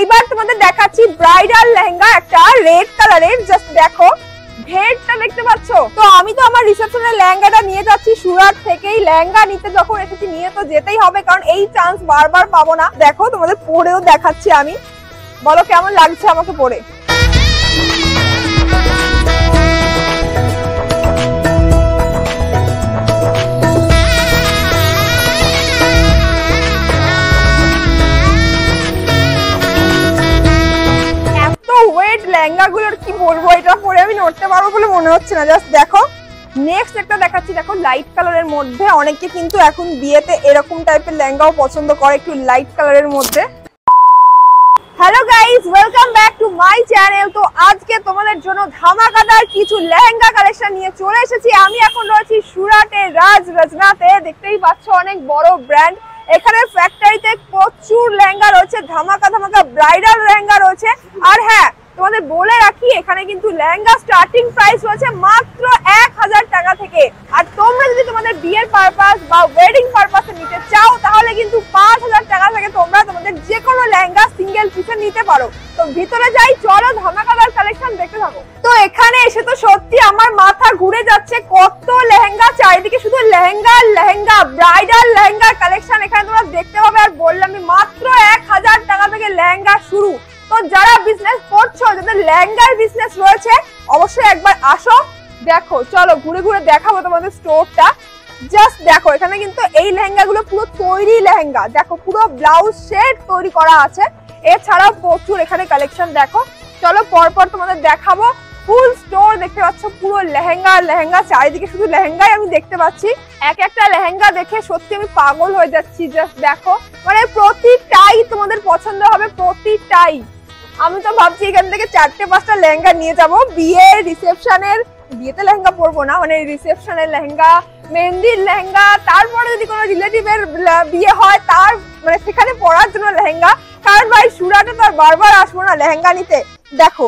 এইবার তোমাদের দেখাচ্ছি ব্রাইডাল লেহেঙ্গা, একটা রেড কালারের। জাস্ট দেখো ঘেরটা দেখতে পাচ্ছ। তো আমি তো আমার রিসেপশনের লেহেঙ্গাটা নিয়ে যাচ্ছি সুরাট থেকেই। লেহেঙ্গা নিতে যখন এসেছি নিয়ে তো যেতেই হবে, কারণ এই চান্স বারবার পাবো না। দেখো তোমাদের পরেও দেখাচ্ছি আমি, বলো কেমন লাগছে আমাকে পরে। ওয়েট লেহেঙ্গা গুলোর কি বলবো, এটা পরে আমি নড়তে পারবো বলে মনে হচ্ছে না। জাস্ট দেখো নেক্সট একটা দেখাচ্ছি, দেখো লাইট কালারের মধ্যে। অনেকে কিন্তু এখন বিয়েতে এরকম টাইপের লেহেঙ্গাও পছন্দ করে, একটু লাইট কালারের মধ্যে। Hello guys, welcome back to my channel. তো আজকে তোমাদের জন্য ধামাকাদার কিছু লেহেঙ্গা কালেকশন নিয়ে চলে এসেছি। আমি এখন রয়েছি সুরাটের রাজ রজনাতে। দেখতেই পাচ্ছ অনেক বড় ব্র্যান্ড। এখানে ফ্যাক্টরিতে প্রচুর লেহেঙ্গা রয়েছে, ধামাকা ধামাকা ব্রাইডাল লেহেঙ্গা রয়েছে। আর হ্যাঁ, তোমাদের বলে রাখি এখানে কিন্তু লেহেঙ্গা স্টার্টিং প্রাইস রয়েছে মাত্র 1000 টাকা থেকে। আর তোমরা যদি তোমাদের বিয়ের পারপাস বা ওয়েডিং পারপাসে নিতে চাও তাহলে কিন্তু 5000 টাকা থেকে তোমরা তোমাদের যে কোনো লেহেঙ্গা সিঙ্গেল পিসে নিতে পারো। তো ভিতরে যাই, চলো ধামাকাদার কালেকশন দেখতে থাকো। তো এখানে এসে তো সত্যি আমার মাথা ঘুরে যাচ্ছে, কত লেহেঙ্গা, চারিদিকে শুধু লেহেঙ্গা লেহেঙ্গা, ব্রাইডাল লেহেঙ্গার কালেকশন এখানে তোমরা দেখতে পাবে। আর বললামই মাত্র 1000 টাকা থেকে লেহেঙ্গা শুরু। তো যারা বিজনেস করছো, যাদের লেহেঙ্গার বিজনেস রয়েছে, অবশ্যই একবার আসো। দেখো চলো ঘুরে ঘুরে দেখাবো তোমাদের স্টোরটা। জাস্ট দেখো এখানে কিন্তু এই লেহেঙ্গা গুলো পুরো তৈরি লেহেঙ্গা। দেখো পুরো ব্লাউজ সেট তৈরি করা আছে। এছাড়াও প্রচুর এখানে কালেকশন। দেখো চলো পরপর তোমাদের দেখাবো। ফুল স্টোর দেখতে পাচ্ছ, পুরো লেহেঙ্গা লেহেঙ্গা, চারিদিকে শুধু লেহেঙ্গাই আমি দেখতে পাচ্ছি। এক একটা লেহেঙ্গা দেখে সত্যি আমি পাগল হয়ে যাচ্ছি। জাস্ট দেখো মানে প্রতিটাই তোমাদের পছন্দ হবে, প্রতিটাই। আমি তো ভাবছি এখান থেকে 4-5টা লেহেঙ্গা নিয়ে যাব বিয়ের রিসেপশনের। বিয়েতে লেহেঙ্গা পরবো না, মানে রিসেপশনের লেহেঙ্গা, মেহেন্দির লেহেঙ্গা, তারপরে যদি কোনো রিলেটিভের বিয়ে হয় তার মানে সেখানে পরার জন্য লেহেঙ্গা। কারণ ভাই সুরাটে তো আর বারবার আসবো না লেহেঙ্গা নিতে। দেখো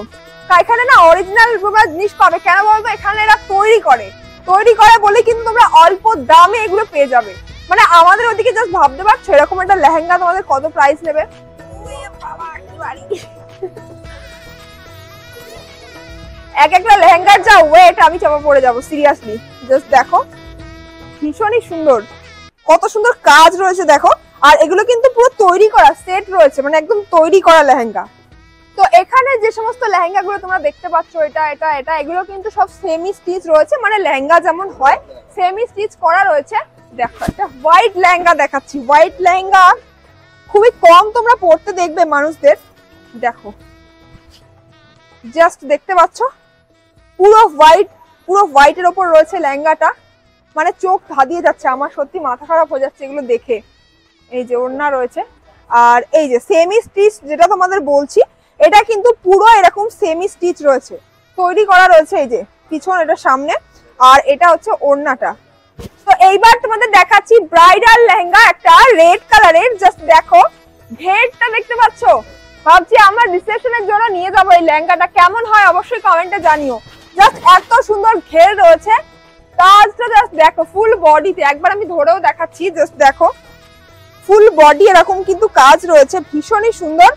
এখানে না অরিজিনাল জিনিস পাবে। কেন বলতো, এখানে এরা তৈরি করে বলে কিন্তু তোমরা অল্প দামে এগুলো পেয়ে যাবে। মানে আমাদের ওদিকে জাস্ট ভাবতে পারছো এরকম একটা লেহেঙ্গা তোমাদের কত প্রাইস নেবে। এক একটা লেহেঙ্গার যা ওয়েট, আমি চাপা পড়ে যাবো সিরিয়াসলি। জাস্ট দেখো ভীষণই সুন্দর, কত সুন্দর কাজ রয়েছে দেখো। আর এগুলো কিন্তু পুরো তৈরি করা সেট রয়েছে, মানে একদম তৈরি করা লেহেঙ্গা। তো এখানে যে সমস্ত লেহেঙ্গা গুলো তোমরা দেখতে পাচ্ছ, এটা এটা এটা এগুলো কিন্তু সব সেমি স্টিচ রয়েছে, মানে লেহেঙ্গা যেমন হয় সেমি স্টিচ করা রয়েছে। দেখো একটা হোয়াইট লেহেঙ্গা দেখাচ্ছি। হোয়াইট লেহেঙ্গা খুবই কম তোমরা পরতে দেখবে মানুষদের। দেখো জাস্ট দেখতে পাচ্ছ পুরো হোয়াইটের ওপর রয়েছে লেহেঙ্গাটা, মানে চোখ ধাঁধিয়ে যাচ্ছে। আমার সত্যি মাথা খারাপ হয়ে যাচ্ছে এগুলো দেখে। এই যে ওড়না রয়েছে, আর এই যে সেমি স্টিচ যেটা তোমাদের বলছি, এটা কিন্তু পুরো এরকম সেমি স্টিচ রয়েছে, তৈরি করা রয়েছে। এই যে পিছন, এটা সামনে, আর এটা হচ্ছে ওড়নাটা। তো এইবার তোমাদের দেখাচ্ছি ব্রাইডাল লেহেঙ্গা, একটা রেড কালারের। জাস্ট দেখো ঘেরটা দেখতে পাচ্ছ। ভাবছি আমার রিসেপশনের জন্য নিয়ে যাবো এই লেহেঙ্গাটা, কেমন হয় অবশ্যই কমেন্টে জানিও। জাস্ট এত সুন্দর ঘের রয়েছে, কাজটা জাস্ট দেখো ফুল বডিতে। একবার আমি ধরেও দেখাচ্ছি, জাস্ট দেখো ফুল বডি এরকম কিন্তু কাজ রয়েছে, ভীষণই সুন্দর।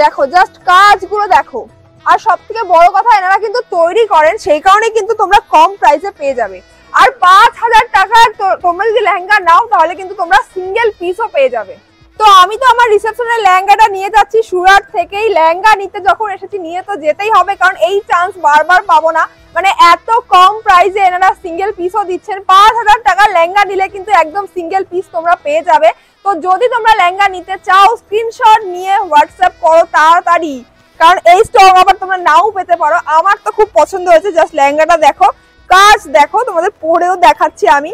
দেখো জাস্ট কাজগুলো দেখো। আর সব থেকে বড় কথা, এনারা কিন্তু তৈরি করেন, সেই কারণে কিন্তু তোমরা কম প্রাইসে পেয়ে যাবে। আর 5000 টাকার তোমরা যদি লেহেঙ্গা নাও তাহলে কিন্তু তোমরা সিঙ্গেল পিসও পেয়ে যাবে। তো আমি তো আমার রিসেপশনের লেহেঙ্গাটা নিয়ে যাচ্ছি সুরাট থেকেই। লেহেঙ্গা নিতে যখন এসেছি নিয়ে তো যেতেই হবে, কারণ এই চান্স বারবার পাবো না। মানে এত কম প্রাইসে এনারা সিঙ্গেল পিসও দিচ্ছেন। 5000 টাকা লেহেঙ্গা নিলে কিন্তু একদম সিঙ্গেল পিস তোমরা পেয়ে যাবে। তো যদি তোমরা লেহেঙ্গা নিতে চাও স্ক্রিনশট নিয়ে হোয়াটসঅ্যাপ করো তাড়াতাড়ি, কারণ এই স্টক আবার তোমরা নাও পেতে পারো। আমার তো খুব পছন্দ হয়েছে। জাস্ট লেহেঙ্গাটা দেখো, কাজ দেখো, তোমাদের পরেও দেখাচ্ছি আমি,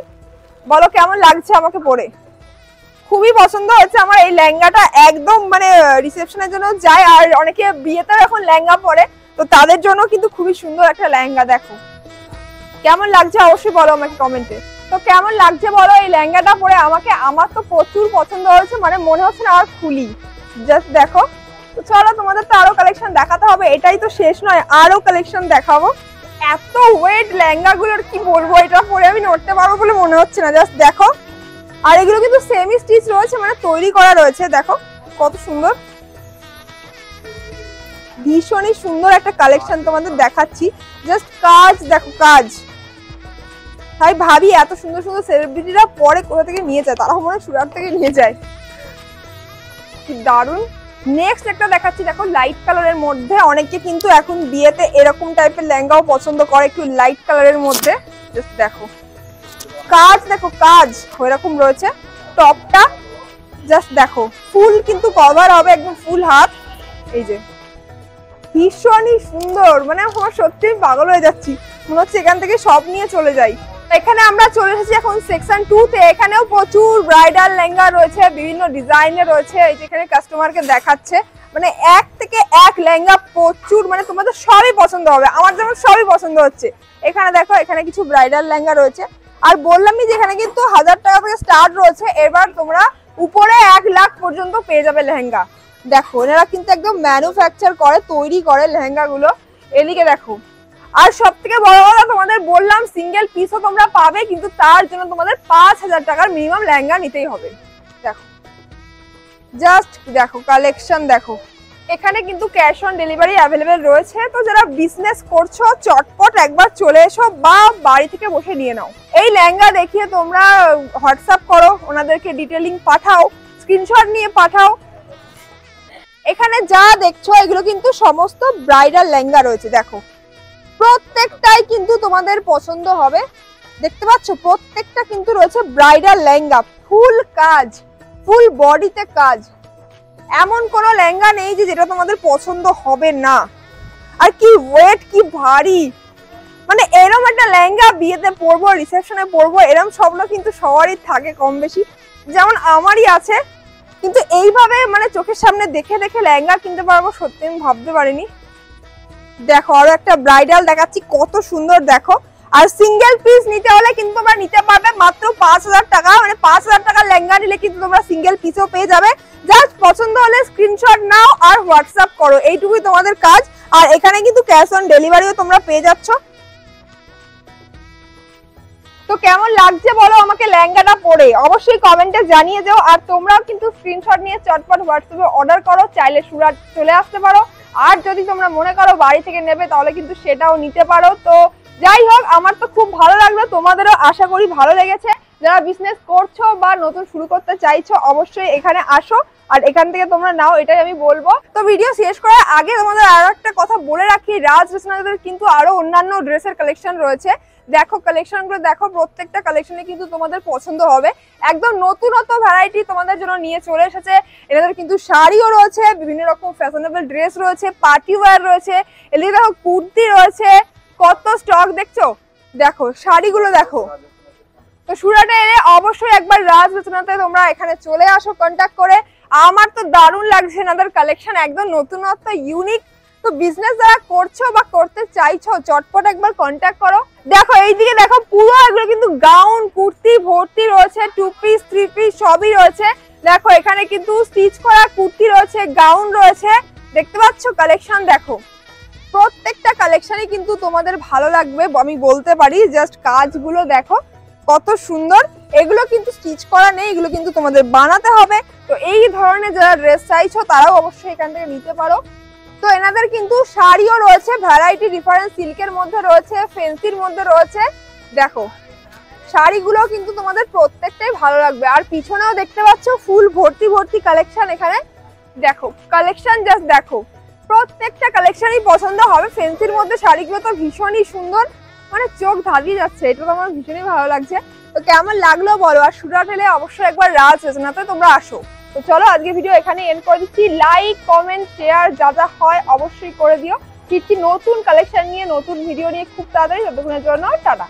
বলো কেমন লাগছে আমাকে পরে। খুবই পছন্দ হয়েছে আমার এই লেহেঙ্গাটা, একদম মানে রিসেপশনের জন্য যায়। আর অনেকে বিয়েতেও এখন লেহেঙ্গা পরে, তো তাদের জন্য কিন্তু খুবই সুন্দর একটা লেহেঙ্গা। দেখো কেমন লাগছে অবশ্যই বলো আমাকে কমেন্টে। তো কেমন লাগছে বলো এই লেহেঙ্গাটা পরে আমাকে। আমার তো প্রচুর পছন্দ হয়েছে, মানে মনে হচ্ছে না আর খুলি। জাস্ট দেখো। তো চলো তোমাদের তো আরো কালেকশন দেখাতে হবে, এটাই তো শেষ নয়, আরো কালেকশন দেখাবো। এত ওয়েট লেহেঙ্গা গুলোর কি বলবো, এটা পরে আমি নড়তে পারবো বলে মনে হচ্ছে না। জাস্ট দেখো। আর এগুলো কিন্তু সেমি স্টিচ রয়েছে, মানে তৈরি করা রয়েছে। দেখো কত সুন্দর। ভীষণই সুন্দর একটা কালেকশন তোমাদের দেখাচ্ছি। জাস্ট কাজ দেখো, কাজ। তাই ভাবি এত সুন্দর সুন্দর সেলিব্রিটিরা পরে কোথা থেকে নিয়ে যায়, তারা মনে হয় সুরাট থেকে নিয়ে যায়। কি দারুণ। নেক্সট একটা দেখাচ্ছি দেখো লাইট কালারের মধ্যে। অনেকে কিন্তু এখন বিয়েতে এরকম টাইপের লেহেঙ্গাও পছন্দ করে, একটু লাইট কালারের মধ্যে। জাস্ট দেখো কাজ, দেখো কাজ এরকম রয়েছে। টপটা জাস্ট দেখো ফুল কিন্তু কভার হবে, একদম ফুল হাত। এই যে ভীষণই সুন্দর, মানে আমার সত্যি পাগল হয়ে যাচ্ছি, মনে হচ্ছে এখান থেকে সব নিয়ে চলে যাই। এখানে আমরা চলে এসেছি এখন সেকশন 2 তে। এখানেও প্রচুর ব্রাইডাল লেহেঙ্গা রয়েছে, বিভিন্ন ডিজাইনের রয়েছে। এই যে এখানে কাস্টমারকে দেখাচ্ছে, মানে এক থেকে এক লেহেঙ্গা প্রচুর, মানে তোমাদের সবই পছন্দ হবে। আমার যেমন সবই পছন্দ হচ্ছে। এখানে দেখো, এখানে কিছু ব্রাইডাল লেহেঙ্গা রয়েছে। আর বললামই যে এখানে কিন্তু 1000 টাকা থেকে স্টার্ট রয়েছে। এবার তোমরা উপরে 1 লাখ পর্যন্ত পেয়ে যাবে লেহেঙ্গা। দেখো এনারা কিন্তু একদম ম্যানুফ্যাকচার করে, তৈরি করে লেহেঙ্গা গুলো। এদিকে দেখো, আর সব থেকে বড় কথা তোমাদের বললাম সিঙ্গেল পিসও তোমরা পাবে, কিন্তু তার জন্য তোমাদের 5000 টাকার মিনিমাম লেহেঙ্গা নিতেই হবে। দেখো জাস্ট দেখো কালেকশন দেখো। এখানে কিন্তু ক্যাশ অন ডেলিভারি অ্যাভেলেবেল রয়েছে। তো যারা বিজনেস করছো চটপট একবার চলে এসো বা বাড়ি থেকে বসে নিয়ে নাও। এই লেহেঙ্গা দেখিয়ে তোমরা হোয়াটসঅ্যাপ করো, ওনাদেরকে ডিটেইলিং পাঠাও, স্ক্রিনশট নিয়ে পাঠাও। এখানে যা দেখছো এগুলো কিন্তু সমস্ত ব্রাইডাল লেহেঙ্গা রয়েছে। দেখো প্রত্যেকটাই কিন্তু তোমাদের পছন্দ হবে। দেখতে পাচ্ছ প্রত্যেকটা কিন্তু রয়েছে ব্রাইডাল লেহেঙ্গা, ফুল কাজ, ফুল বডিতে কাজ। এমন কোনো লেহেঙ্গা নেই যে যেটা তোমাদের পছন্দ হবে না। আর কি ওয়েট, কি ভারী, মানে এরম একটা লেহেঙ্গা বিয়েতে পরবো, রিসেপশনে পরবো, এরম স্বপ্ন কিন্তু সবারই থাকে কম বেশি, যেমন আমারই আছে। কিন্তু এইভাবে মানে চোখের সামনে দেখে দেখে লেহেঙ্গা কিনতে পারবো সত্যি আমি ভাবতে পারিনি। দেখো আরো একটা ব্রাইডাল দেখাচ্ছি, কত সুন্দর দেখো। আর সিঙ্গেল পিস নিতে হলে কিন্তু তোমরা নিতে পারবে মাত্র 5000 টাকা, মানে 5000 টাকার লেহেঙ্গা নিলে কিন্তু তোমরা সিঙ্গেল পিসও পেয়ে যাবে। জাস্ট পছন্দ হলে স্ক্রিনশট নাও আর হোয়াটসঅ্যাপ করো, এইটুকুই তোমাদের কাজ। আর এখানে কিন্তু ক্যাশ অন ডেলিভারিও তোমরা পেয়ে যাচ্ছ। তো কেমন লাগছে বলো আমাকে লেহেঙ্গাটা পরে, অবশ্যই কমেন্টে জানিয়ে যাও। আর তোমরাও কিন্তু স্ক্রিনশট নিয়ে চটপট হোয়াটসঅ্যাপে অর্ডার করো, চাইলে সুরাট চলে আসতে পারো। আর যদি তোমরা মনে করো বাড়ি থেকে নেবে তাহলে কিন্তু সেটাও নিতে পারো। তো যাই হোক, আমার তো খুব ভালো লাগলো, তোমাদেরও আশা করি ভালো লেগেছে। যারা বিজনেস করছো বা নতুন শুরু করতে চাইছো অবশ্যই এখানে আসো আর এখান থেকে তোমরা নাও, এটাই আমি বলবো। তো ভিডিও শেষ করার আগে তোমাদের আরো একটা কথা বলে রাখি, রাজ রেশনাদের কিন্তু আরো অন্যান্য ড্রেসের কালেকশন রয়েছে। দেখো কালেকশন গুলো দেখো, প্রত্যেকটা কালেকশনে কিন্তু তোমাদের পছন্দ হবে। একদম নতুনত্ব ভ্যারাইটি তোমাদের জন্য নিয়ে চলে এসেছে। এদের কিন্তু শাড়িও রয়েছে, বিভিন্ন রকম ফ্যাশনেবল ড্রেস রয়েছে, পার্টি ওয়্যার রয়েছে, এদিকে দেখো কুর্তি রয়েছে, কত স্টক দেখছো। দেখো শাড়িগুলো দেখো। তো সুরাটে এলে অবশ্যই একবার রাজ রচনাতে তোমরা এখানে চলে আসো কন্ট্যাক্ট করে। আমার তো দারুণ লাগছে এনাদের কালেকশন, একদম নতুনত্ব, ইউনিক। তো বিজনেস যারা করছো বা করতে চাইছো চটপট একবার কন্ট্যাক্ট করো। দেখো এইদিকে দেখো, পুরো এগুলো কিন্তু গাউন কুর্তি ভর্তি রয়েছে, 2 পিস 3 পিস সবই রয়েছে। দেখো এখানে কিন্তু স্টিচ করা কুর্তি রয়েছে, গাউন রয়েছে, দেখতে পাচ্ছ কালেকশন দেখো। প্রত্যেকটা কালেকশনই কিন্তু তোমাদের ভালো লাগবে আমি বলতে পারি। জাস্ট কাজগুলো দেখো কত সুন্দর। এগুলো কিন্তু স্টিচ করা নেই, এগুলো কিন্তু তোমাদের বানাতে হবে। তো এই ধরনের যারা ড্রেস চাইছো তারাও অবশ্যই এখান থেকে নিতে পারো। তো এনাদের কিন্তু শাড়িও রয়েছে, ভ্যারাইটি ডিফারেন্ট, সিল্কের মধ্যে রয়েছে, ফেন্সির মধ্যে রয়েছে। দেখো শাড়িগুলো কিন্তু তোমাদের প্রত্যেকটাই ভালো লাগবে। আর পিছনেও দেখতে পাচ্ছ ফুল ভর্তি ভর্তি কালেকশন। এখানে দেখো কালেকশন জাস্ট দেখো, প্রত্যেকটা কালেকশনই পছন্দ হবে। ফেন্সির মধ্যে শাড়িগুলো তো ভীষণই সুন্দর, মানে চোখ ধাঁধিয়ে যাচ্ছে, এটা তো আমার ভীষণই ভালো লাগছে। তো কেমন লাগলো বলো। আর সুরাট এলে অবশ্যই একবার রাজ রচনাতে তোমরা আসো। তো চলো আজকে ভিডিও এখানে এন্ড করে দিচ্ছি। লাইক কমেন্ট শেয়ার যা যা হয় অবশ্যই করে দিও। ফিরছি নতুন কালেকশন নিয়ে, নতুন ভিডিও নিয়ে খুব তাড়াতাড়ি। ততক্ষণের জন্য টাটা।